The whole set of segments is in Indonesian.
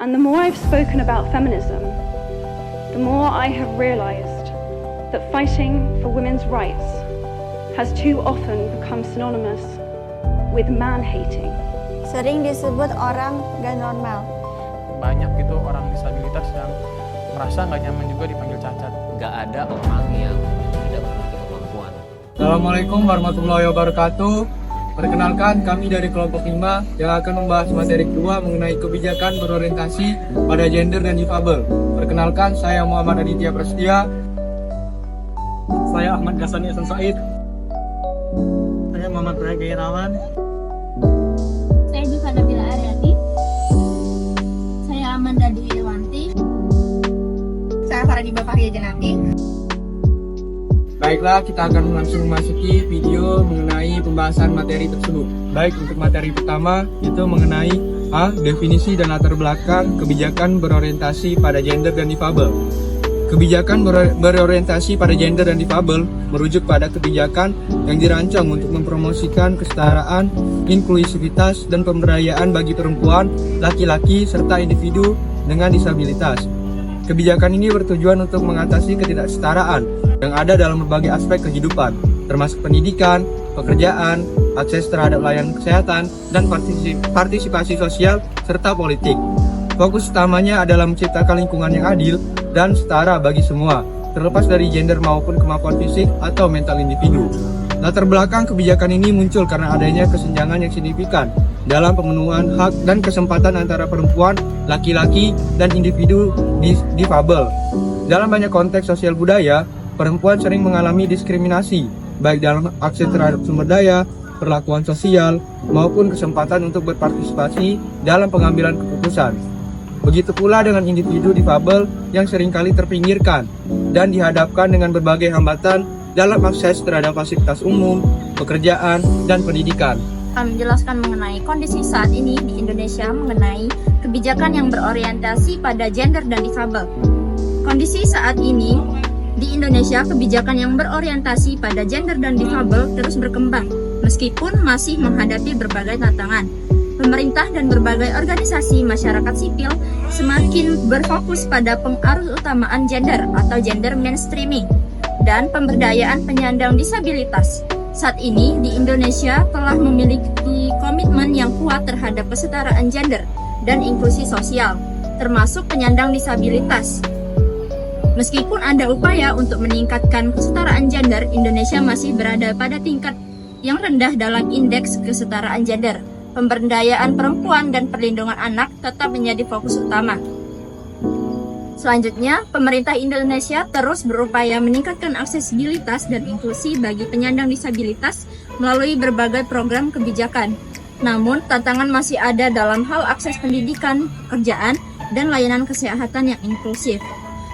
And the more I've spoken about feminism, the more I have realized that fighting for women's rights has too often become synonymous with man-hating. Sering disebut orang gak normal. Banyak gitu orang disabilitas yang merasa nggak nyaman juga dipanggil cacat. Nggak ada orang yang tidak memiliki kemampuan. Assalamualaikum warahmatullahi wabarakatuh. Perkenalkan, kami dari kelompok 5 yang akan membahas materi kedua mengenai kebijakan berorientasi pada gender dan difabel. Perkenalkan, saya Muhammad Aditya Prasetya. Saya Ahmad Ghasani Hasan Said. Saya Muhammad Brahim Gairawan. Saya juga Nabila Aryati. Saya Amanda Dwi Irwanti. Saya Faradiba Fahriya Janati. Baiklah, kita akan langsung memasuki video mengenai pembahasan materi tersebut. Baik, untuk materi pertama itu mengenai A. Definisi dan latar belakang kebijakan berorientasi pada gender dan difabel. Kebijakan berorientasi pada gender dan difabel merujuk pada kebijakan yang dirancang untuk mempromosikan kesetaraan, inklusivitas, dan pemberdayaan bagi perempuan, laki-laki, serta individu dengan disabilitas. Kebijakan ini bertujuan untuk mengatasi ketidaksetaraan yang ada dalam berbagai aspek kehidupan, termasuk pendidikan, pekerjaan, akses terhadap layanan kesehatan, dan partisipasi sosial serta politik. Fokus utamanya adalah menciptakan lingkungan yang adil dan setara bagi semua, terlepas dari gender maupun kemampuan fisik atau mental individu. Latar belakang kebijakan ini muncul karena adanya kesenjangan yang signifikan dalam pemenuhan hak dan kesempatan antara perempuan, laki-laki, dan individu difabel. Dalam banyak konteks sosial budaya, perempuan sering mengalami diskriminasi, baik dalam akses terhadap sumber daya, perlakuan sosial, maupun kesempatan untuk berpartisipasi dalam pengambilan keputusan. Begitu pula dengan individu difabel yang seringkali terpinggirkan dan dihadapkan dengan berbagai hambatan dalam akses terhadap fasilitas umum, pekerjaan, dan pendidikan. Menjelaskan mengenai kondisi saat ini di Indonesia mengenai kebijakan yang berorientasi pada gender dan difabel. Kondisi saat ini di Indonesia, kebijakan yang berorientasi pada gender dan difabel terus berkembang, meskipun masih menghadapi berbagai tantangan. Pemerintah dan berbagai organisasi masyarakat sipil semakin berfokus pada pengaruh utamaan gender atau gender mainstreaming dan pemberdayaan penyandang disabilitas. Saat ini di Indonesia telah memiliki komitmen yang kuat terhadap kesetaraan gender dan inklusi sosial, termasuk penyandang disabilitas. Meskipun ada upaya untuk meningkatkan kesetaraan gender, Indonesia masih berada pada tingkat yang rendah dalam indeks kesetaraan gender. Pemberdayaan perempuan dan perlindungan anak tetap menjadi fokus utama. Selanjutnya, pemerintah Indonesia terus berupaya meningkatkan aksesibilitas dan inklusi bagi penyandang disabilitas melalui berbagai program kebijakan. Namun, tantangan masih ada dalam hal akses pendidikan, pekerjaan, dan layanan kesehatan yang inklusif.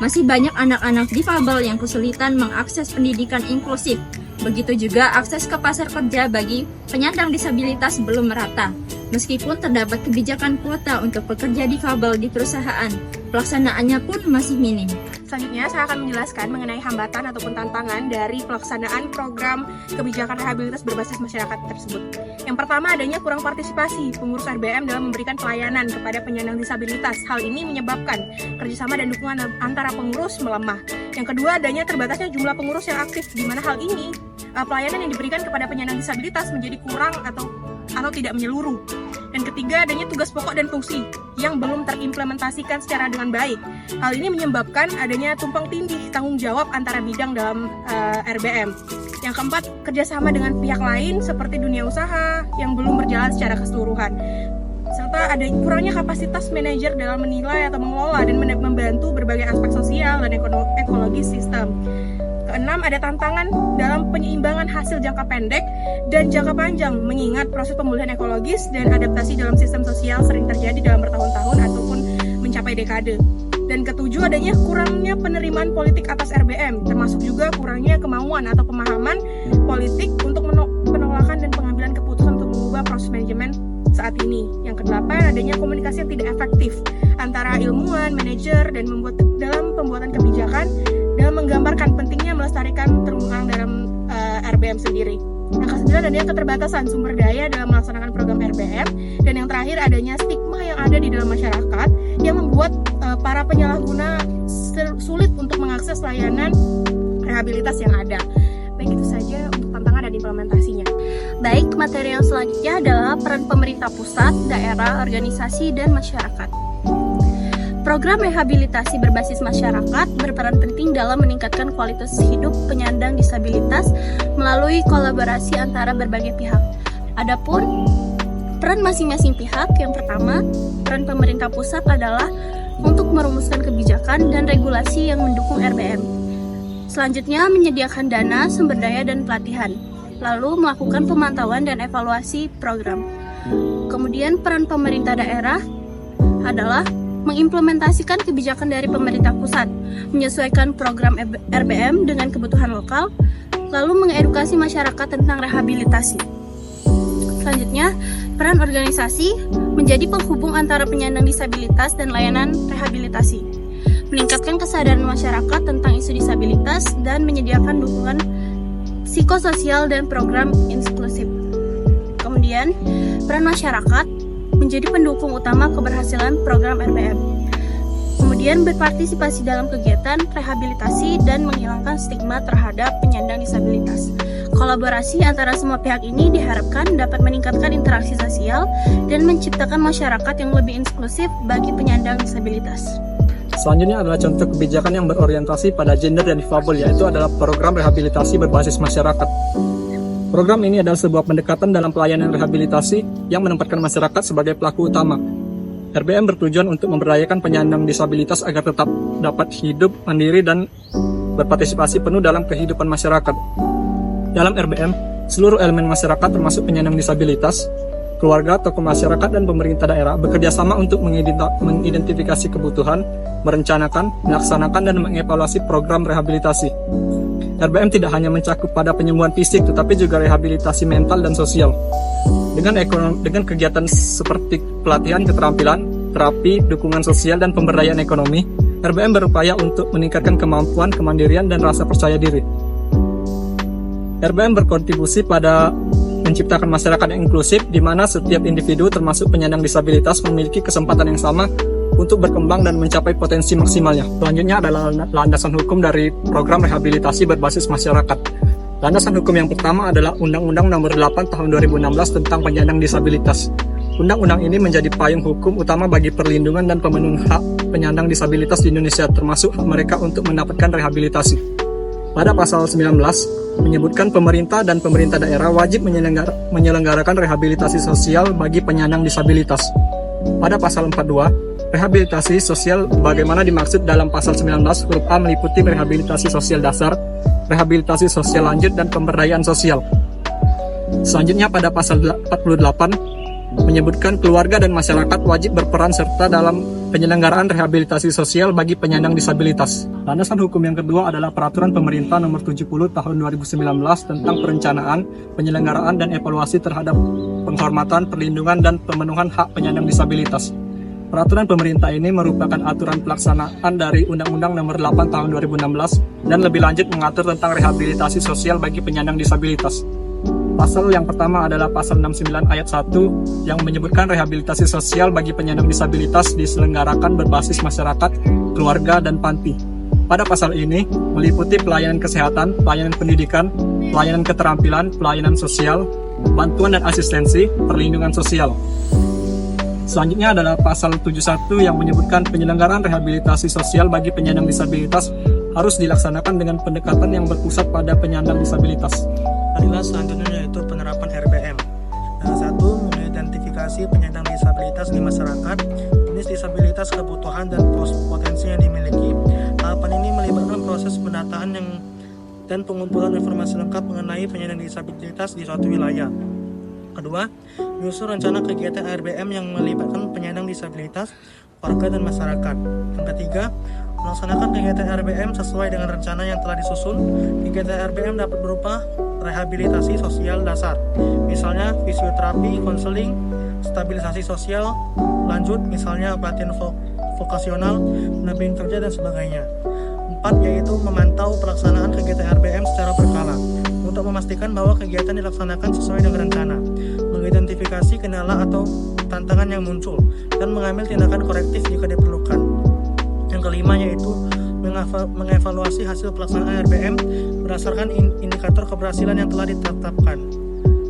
Masih banyak anak-anak difabel yang kesulitan mengakses pendidikan inklusif. Begitu juga akses ke pasar kerja bagi penyandang disabilitas belum merata. Meskipun terdapat kebijakan kuota untuk pekerja difabel di perusahaan, pelaksanaannya pun masih minim. Selanjutnya, saya akan menjelaskan mengenai hambatan ataupun tantangan dari pelaksanaan program kebijakan rehabilitas berbasis masyarakat tersebut. Yang pertama, adanya kurang partisipasi pengurus RBM dalam memberikan pelayanan kepada penyandang disabilitas. Hal ini menyebabkan kerjasama dan dukungan antara pengurus melemah. Yang kedua, adanya terbatasnya jumlah pengurus yang aktif, di mana hal ini pelayanan yang diberikan kepada penyandang disabilitas menjadi kurang atau tidak menyeluruh. Dan ketiga, adanya tugas pokok dan fungsi yang belum terimplementasikan secara dengan baik. Hal ini menyebabkan adanya tumpang tindih tanggung jawab antara bidang dalam RBM. Yang keempat, kerjasama dengan pihak lain seperti dunia usaha yang belum berjalan secara keseluruhan. Serta ada kurangnya kapasitas manajer dalam menilai atau mengelola dan membantu berbagai aspek sosial dan ekologis sistem. Keenam, ada tantangan dalam penyeimbangan hasil jangka pendek dan jangka panjang, mengingat proses pemulihan ekologis dan adaptasi dalam sistem sosial sering terjadi dalam bertahun-tahun ataupun mencapai dekade. Dan ketujuh, adanya kurangnya penerimaan politik atas RBM, termasuk juga kurangnya kemauan atau pemahaman politik untuk penolakan dan pengambilan keputusan untuk mengubah proses manajemen saat ini. Yang kedelapan, adanya komunikasi yang tidak efektif antara ilmuwan, manajer, dan dalam pembuatan kebijakan dalam menggambarkan pentingnya melestarikan terumbu karang dalam RBM sendiri. Yang kesembilan, adanya keterbatasan sumber daya dalam melaksanakan program RBM. Dan yang terakhir, adanya stigma yang ada di dalam masyarakat yang para penyalahguna sulit untuk mengakses layanan rehabilitas yang ada. Baik, itu saja untuk tantangan dan implementasinya. Baik, materi yang selanjutnya adalah peran pemerintah pusat, daerah, organisasi, dan masyarakat. Program rehabilitasi berbasis masyarakat berperan penting dalam meningkatkan kualitas hidup penyandang disabilitas melalui kolaborasi antara berbagai pihak. Adapun peran masing-masing pihak, yang pertama, peran pemerintah pusat adalah untuk merumuskan kebijakan dan regulasi yang mendukung RBM. Selanjutnya, menyediakan dana, sumber daya, dan pelatihan. Lalu, melakukan pemantauan dan evaluasi program. Kemudian, peran pemerintah daerah adalah mengimplementasikan kebijakan dari pemerintah pusat, menyesuaikan program RBM dengan kebutuhan lokal, lalu mengedukasi masyarakat tentang rehabilitasi. Selanjutnya, peran organisasi menjadi penghubung antara penyandang disabilitas dan layanan rehabilitasi, meningkatkan kesadaran masyarakat tentang isu disabilitas, dan menyediakan dukungan psikososial dan program inklusif. Kemudian, peran masyarakat menjadi pendukung utama keberhasilan program RBM. Kemudian, berpartisipasi dalam kegiatan rehabilitasi dan menghilangkan stigma terhadap penyandang disabilitas. Kolaborasi antara semua pihak ini diharapkan dapat meningkatkan interaksi sosial dan menciptakan masyarakat yang lebih inklusif bagi penyandang disabilitas. Selanjutnya adalah contoh kebijakan yang berorientasi pada gender dan difabel, yaitu adalah program rehabilitasi berbasis masyarakat. Program ini adalah sebuah pendekatan dalam pelayanan rehabilitasi yang menempatkan masyarakat sebagai pelaku utama. RBM bertujuan untuk memberdayakan penyandang disabilitas agar tetap dapat hidup mandiri dan berpartisipasi penuh dalam kehidupan masyarakat. Dalam RBM, seluruh elemen masyarakat termasuk penyandang disabilitas, keluarga, tokoh masyarakat, dan pemerintah daerah bekerja sama untuk mengidentifikasi kebutuhan, merencanakan, melaksanakan, dan mengevaluasi program rehabilitasi. RBM tidak hanya mencakup pada penyembuhan fisik, tetapi juga rehabilitasi mental dan sosial. Dengan kegiatan seperti pelatihan keterampilan, terapi, dukungan sosial, dan pemberdayaan ekonomi, RBM berupaya untuk meningkatkan kemampuan, kemandirian, dan rasa percaya diri. RBM berkontribusi pada menciptakan masyarakat yang inklusif, di mana setiap individu termasuk penyandang disabilitas memiliki kesempatan yang sama untuk berkembang dan mencapai potensi maksimalnya. Selanjutnya adalah landasan hukum dari program rehabilitasi berbasis masyarakat. Landasan hukum yang pertama adalah Undang-Undang Nomor 8 Tahun 2016 tentang penyandang disabilitas. Undang-undang ini menjadi payung hukum utama bagi perlindungan dan pemenuhan hak penyandang disabilitas di Indonesia, termasuk hak mereka untuk mendapatkan rehabilitasi. Pada pasal 19, menyebutkan pemerintah dan pemerintah daerah wajib menyelenggarakan rehabilitasi sosial bagi penyandang disabilitas. Pada pasal 42, rehabilitasi sosial bagaimana dimaksud dalam pasal 19 huruf A meliputi rehabilitasi sosial dasar, rehabilitasi sosial lanjut, dan pemberdayaan sosial. Selanjutnya pada pasal 48, menyebutkan keluarga dan masyarakat wajib berperan serta dalam penyelenggaraan rehabilitasi sosial bagi penyandang disabilitas. Landasan hukum yang kedua adalah Peraturan Pemerintah Nomor 70 Tahun 2019 tentang perencanaan, penyelenggaraan, dan evaluasi terhadap penghormatan, perlindungan, dan pemenuhan hak penyandang disabilitas. Peraturan pemerintah ini merupakan aturan pelaksanaan dari Undang-Undang Nomor 8 Tahun 2016 dan lebih lanjut mengatur tentang rehabilitasi sosial bagi penyandang disabilitas. Pasal yang pertama adalah Pasal 69 Ayat 1 yang menyebutkan rehabilitasi sosial bagi penyandang disabilitas diselenggarakan berbasis masyarakat, keluarga, dan panti. Pada pasal ini meliputi pelayanan kesehatan, pelayanan pendidikan, pelayanan keterampilan, pelayanan sosial, bantuan dan asistensi, perlindungan sosial. Selanjutnya adalah Pasal 71 yang menyebutkan penyelenggaraan rehabilitasi sosial bagi penyandang disabilitas harus dilaksanakan dengan pendekatan yang berpusat pada penyandang disabilitas. Marilah selanjutnya yaitu penerapan RBM. Satu, mengidentifikasi penyandang disabilitas di masyarakat, jenis disabilitas, kebutuhan, dan potensi yang dimiliki. Tahapan ini melibatkan proses pendataan dan pengumpulan informasi lengkap mengenai penyandang disabilitas di suatu wilayah. Kedua, menyusun rencana kegiatan RBM yang melibatkan penyandang disabilitas, warga, dan masyarakat. Yang ketiga, melaksanakan kegiatan RBM sesuai dengan rencana yang telah disusun. Kegiatan RBM dapat berupa rehabilitasi sosial dasar, misalnya fisioterapi, konseling, stabilisasi sosial lanjut, misalnya pelatihan vokasional, pendampingan kerja, dan sebagainya. 4, yaitu memantau pelaksanaan kegiatan RBM secara berkala untuk memastikan bahwa kegiatan dilaksanakan sesuai dengan rencana, mengidentifikasi kendala atau tantangan yang muncul, dan mengambil tindakan korektif jika diperlukan. kelima yaitu mengevaluasi hasil pelaksanaan RBM berdasarkan indikator keberhasilan yang telah ditetapkan.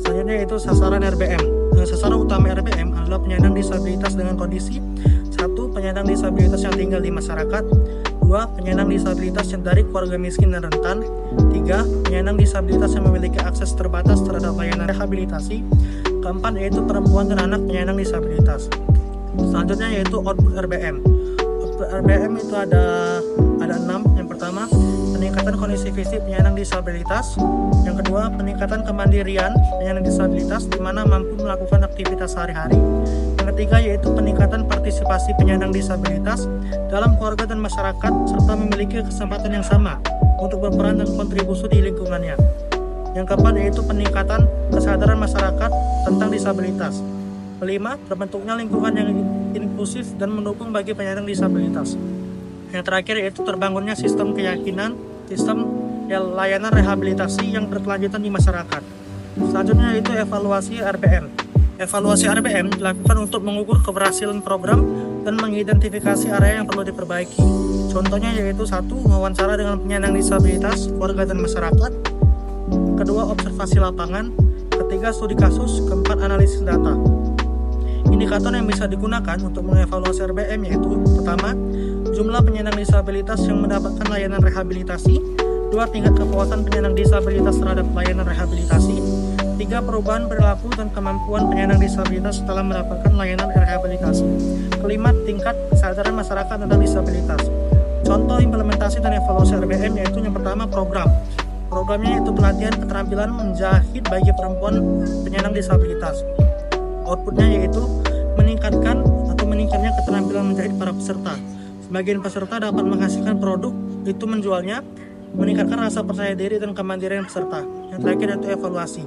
Selanjutnya yaitu sasaran RBM. Sasaran utama RBM adalah penyandang disabilitas dengan kondisi 1. Penyandang disabilitas yang tinggal di masyarakat. 2. Penyandang disabilitas yang dari keluarga miskin dan rentan. 3. Penyandang disabilitas yang memiliki akses terbatas terhadap layanan rehabilitasi. Keempat yaitu perempuan dan anak penyandang disabilitas. Selanjutnya yaitu output RBM. Output RBM itu ada 6. Yang pertama, peningkatan kondisi fisik penyandang disabilitas. Yang kedua, peningkatan kemandirian penyandang disabilitas di mana mampu melakukan aktivitas sehari-hari. Yang ketiga yaitu peningkatan partisipasi penyandang disabilitas dalam keluarga dan masyarakat serta memiliki kesempatan yang sama untuk berperan dan kontribusi di lingkungannya. Yang keempat yaitu peningkatan kesadaran masyarakat tentang disabilitas. Kelima, terbentuknya lingkungan yang inklusif dan mendukung bagi penyandang disabilitas. Yang terakhir yaitu terbangunnya sistem keyakinan, sistem layanan rehabilitasi yang berkelanjutan di masyarakat. Selanjutnya yaitu evaluasi RBM. Evaluasi RBM dilakukan untuk mengukur keberhasilan program dan mengidentifikasi area yang perlu diperbaiki. Contohnya yaitu 1. Wawancara dengan penyandang disabilitas, keluarga dan masyarakat. Kedua, observasi lapangan. Ketiga, studi kasus. Keempat, analisis data. Indikator yang bisa digunakan untuk mengevaluasi RBM yaitu pertama, jumlah penyandang disabilitas yang mendapatkan layanan rehabilitasi. 2. Tingkat kepuasan penyandang disabilitas terhadap layanan rehabilitasi. 3. Perubahan perilaku dan kemampuan penyandang disabilitas setelah mendapatkan layanan rehabilitasi. Kelima, tingkat kesadaran masyarakat tentang disabilitas. Contoh implementasi dan evaluasi RBM yaitu yang pertama program. Programnya yaitu pelatihan keterampilan menjahit bagi perempuan penyandang disabilitas. Outputnya yaitu meningkatnya keterampilan menjahit para peserta. Sebagian peserta dapat menghasilkan produk, itu menjualnya, meningkatkan rasa percaya diri dan kemandirian peserta. Yang terakhir yaitu evaluasi.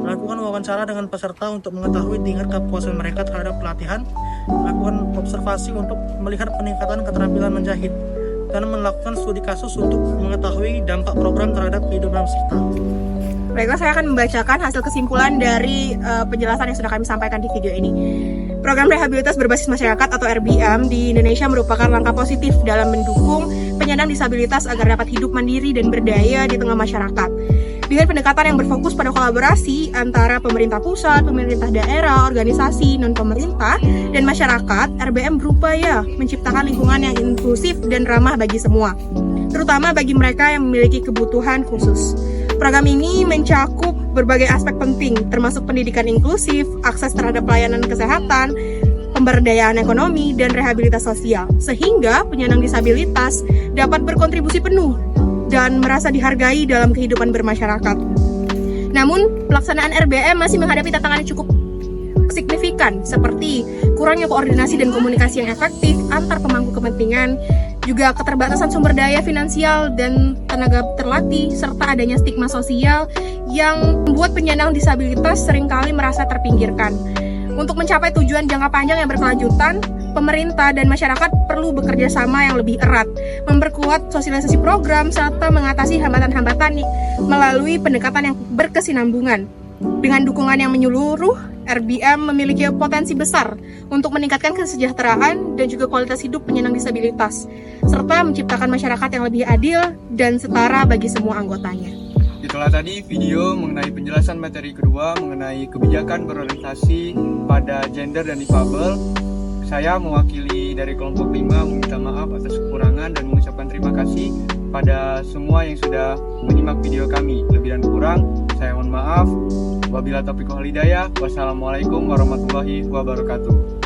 Melakukan wawancara dengan peserta untuk mengetahui tingkat kepuasan mereka terhadap pelatihan, melakukan observasi untuk melihat peningkatan keterampilan menjahit, dan melakukan studi kasus untuk mengetahui dampak program terhadap kehidupan peserta. Baiklah, saya akan membacakan hasil kesimpulan dari penjelasan yang sudah kami sampaikan di video ini. Program Rehabilitas Berbasis Masyarakat atau RBM di Indonesia merupakan langkah positif dalam mendukung penyandang disabilitas agar dapat hidup mandiri dan berdaya di tengah masyarakat. Dengan pendekatan yang berfokus pada kolaborasi antara pemerintah pusat, pemerintah daerah, organisasi, non-pemerintah, dan masyarakat, RBM berupaya menciptakan lingkungan yang inklusif dan ramah bagi semua, terutama bagi mereka yang memiliki kebutuhan khusus. Program ini mencakup berbagai aspek penting, termasuk pendidikan inklusif, akses terhadap pelayanan kesehatan, pemberdayaan ekonomi, dan rehabilitas sosial, sehingga penyandang disabilitas dapat berkontribusi penuh dan merasa dihargai dalam kehidupan bermasyarakat. Namun, pelaksanaan RBM masih menghadapi tantangan yang cukup signifikan, seperti kurangnya koordinasi dan komunikasi yang efektif antar pemangku kepentingan, juga keterbatasan sumber daya finansial dan tenaga terlatih, serta adanya stigma sosial yang membuat penyandang disabilitas seringkali merasa terpinggirkan. Untuk mencapai tujuan jangka panjang yang berkelanjutan, pemerintah dan masyarakat perlu bekerja sama yang lebih erat, memperkuat sosialisasi program, serta mengatasi hambatan-hambatan melalui pendekatan yang berkesinambungan. Dengan dukungan yang menyeluruh, RBM memiliki potensi besar untuk meningkatkan kesejahteraan dan juga kualitas hidup penyandang disabilitas, serta menciptakan masyarakat yang lebih adil dan setara bagi semua anggotanya. Itulah tadi video mengenai penjelasan materi kedua mengenai kebijakan berorientasi pada gender dan difabel. Saya mewakili dari kelompok 5 meminta maaf atas kekurangan dan mengucapkan terima kasih pada semua yang sudah menyimak video kami. Lebih dan kurang, saya mohon maaf. Wabillahi taufiq wal hidayah. Wassalamualaikum warahmatullahi wabarakatuh.